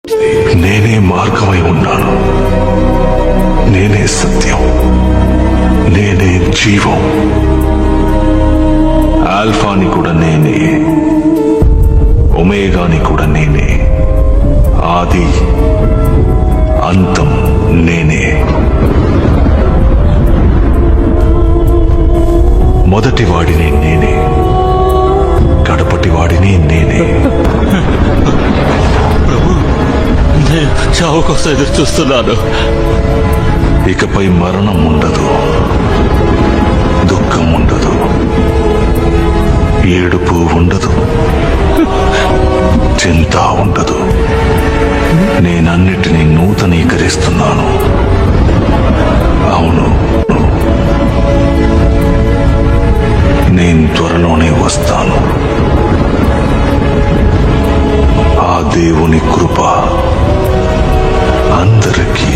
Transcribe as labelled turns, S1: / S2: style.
S1: నేనే మార్గమై ఉన్నాను, నేనే సత్యం, నేనే జీవం. ఆల్ఫాని కూడా నేనే, ఒమేగాని కూడా నేనే, ఆది అంతం నేనే. మొదటి వాడిని నేనే, కడపటి వాడిని నేనే.
S2: ప్రభు, నేను చావు కోసం ఎదురు చూస్తున్నాను.
S1: ఇకపై మరణం ఉండదు, దుఃఖం ఉండదు, ఏడుపు ఉండదు, చింత ఉండదు. నేనన్నిటినీ నూతనీకరిస్తున్నాను. అవును, నేను త్వరలోనే వస్తాను. ఆ దేవుని కృప అందరికీ